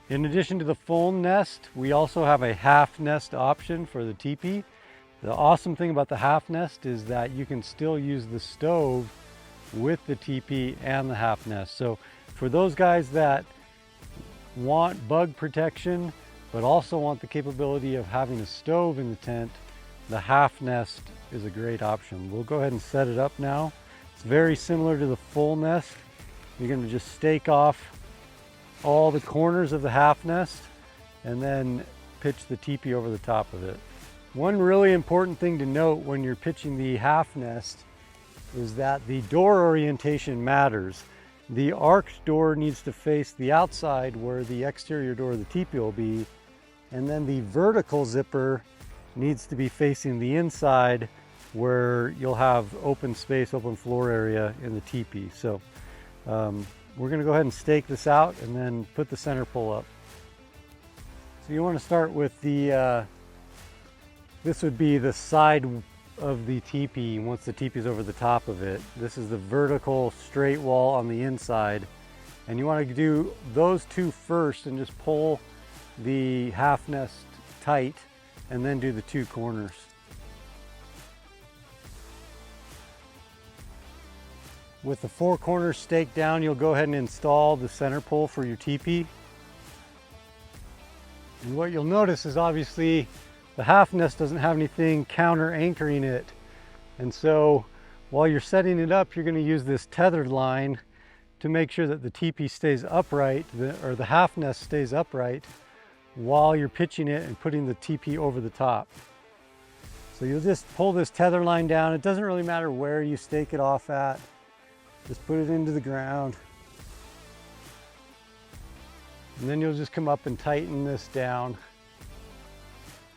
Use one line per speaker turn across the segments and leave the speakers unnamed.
In addition to the full nest, we also have a half nest option for the teepee. The awesome thing about the half nest is that you can still use the stove with the teepee and the half nest. So for those guys that want bug protection, but also want the capability of having a stove in the tent, the half nest is a great option. We'll go ahead and set it up now. It's very similar to the full nest. You're going to just stake off all the corners of the half nest and then pitch the teepee over the top of it. One really important thing to note when you're pitching the half nest is that the door orientation matters. The arched door needs to face the outside where the exterior door of the teepee will be, and then the vertical zipper needs to be facing the inside where you'll have open space, open floor area in the teepee. So we're going to go ahead and stake this out and then put the center pole up. So you want to start with the this would be the side of the teepee once the teepee is over the top of it. This is the vertical straight wall on the inside, and you want to do those two first and just pull the half nest tight and then do the two corners. With the four corners staked down, you'll go ahead and install the center pole for your teepee. And what you'll notice is obviously the half nest doesn't have anything counter anchoring it. And so while you're setting it up, you're going to use this tethered line to make sure that the teepee stays upright, or the half nest stays upright while you're pitching it and putting the teepee over the top. So you'll just pull this tether line down. It doesn't really matter where you stake it off at. Just put it into the ground. And then you'll just come up and tighten this down.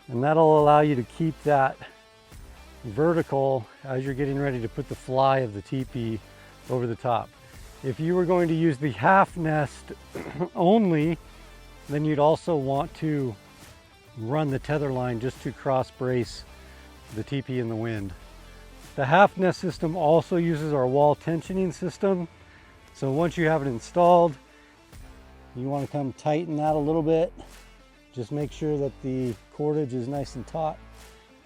And that'll allow you to keep that vertical as you're getting ready to put the fly of the teepee over the top. If you were going to use the half nest only, then you'd also want to run the tether line just to cross brace the teepee in the wind. The half nest system also uses our wall tensioning system. So once you have it installed, you want to come tighten that a little bit. Just make sure that the cordage is nice and taut.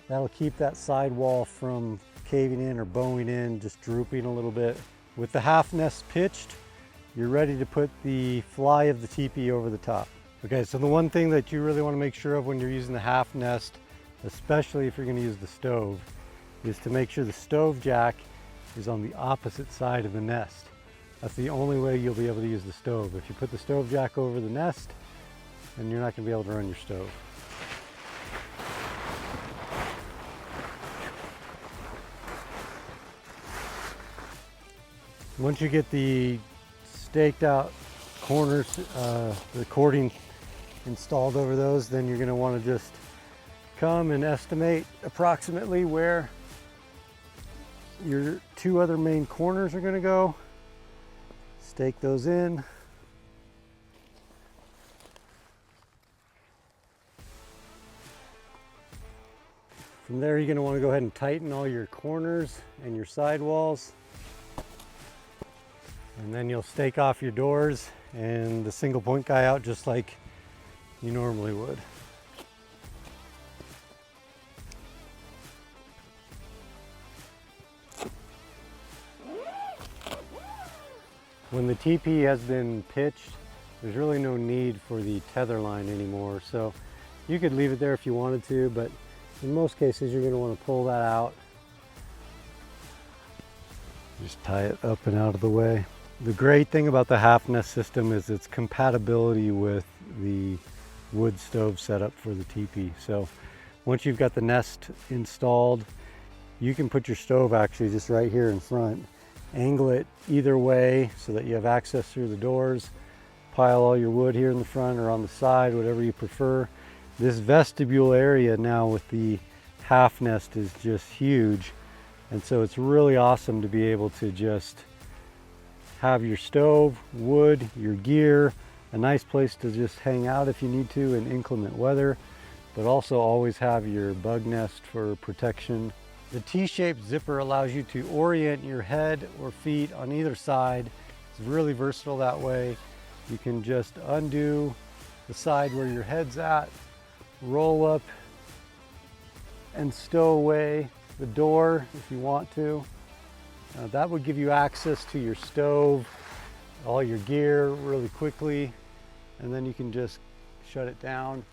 That'll keep that side wall from caving in or bowing in, just drooping a little bit. With the half nest pitched, you're ready to put the fly of the teepee over the top. Okay, so the one thing that you really want to make sure of when you're using the half nest, especially if you're going to use the stove, is to make sure the stove jack is on the opposite side of the nest. That's the only way you'll be able to use the stove. If you put the stove jack over the nest, then you're not going to be able to run your stove. Once you get the staked out corners, the cording installed over those, then you're going to want to just come and estimate approximately where your two other main corners are going to go. Stake those in. From there, you're going to want to go ahead and tighten all your corners and your side walls. And then you'll stake off your doors and the single point guy out just like you normally would. When the teepee has been pitched, there's really no need for the tether line anymore. So you could leave it there if you wanted to, but in most cases, you're going to want to pull that out. Just tie it up and out of the way. The great thing about the half nest system is its compatibility with the wood stove setup for the teepee. So once you've got the nest installed, you can put your stove actually just right here in front. Angle it either way so that you have access through the doors. Pile all your wood here in the front or on the side, whatever you prefer. This vestibule area now with the half nest is just huge. And so it's really awesome to be able to just have your stove, wood, your gear, a nice place to just hang out if you need to in inclement weather, but also always have your bug nest for protection. The T-shaped zipper allows you to orient your head or feet on either side. It's really versatile that way. You can just undo the side where your head's at, roll up and stow away the door if you want to. That would give you access to your stove, all your gear really quickly, and then you can just shut it down.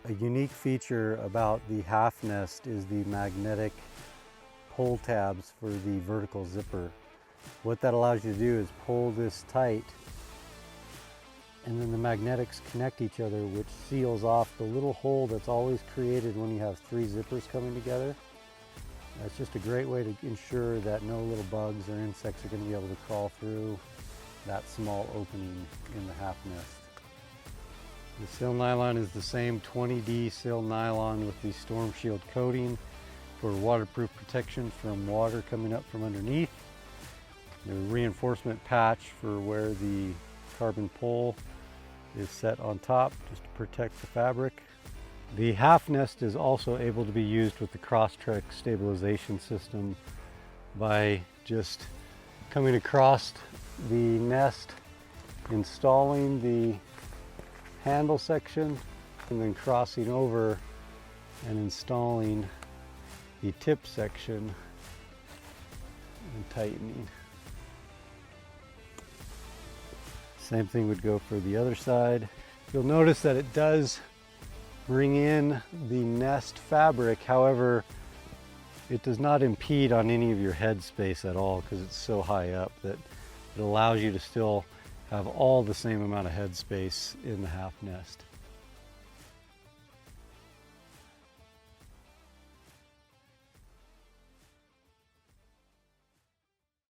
A unique feature about the half nest is the magnetic pull tabs for the vertical zipper. What that allows you to do is pull this tight, and then the magnetics connect each other, which seals off the little hole that's always created when you have three zippers coming together. That's just a great way to ensure that no little bugs or insects are going to be able to crawl through that small opening in the half nest. The sill nylon is the same 20D sill nylon with the storm shield coating for waterproof protection from water coming up from underneath. The reinforcement patch for where the carbon pole is set on top just to protect the fabric. The half nest is also able to be used with the CROSSTREK stabilization system by just coming across the nest, installing the handle section, and then crossing over and installing the tip section and tightening. Same thing would go for the other side. You'll notice that it does bring in the nest fabric. However, it does not impede on any of your head space at all because it's so high up that it allows you to still have all the same amount of head space in the half nest.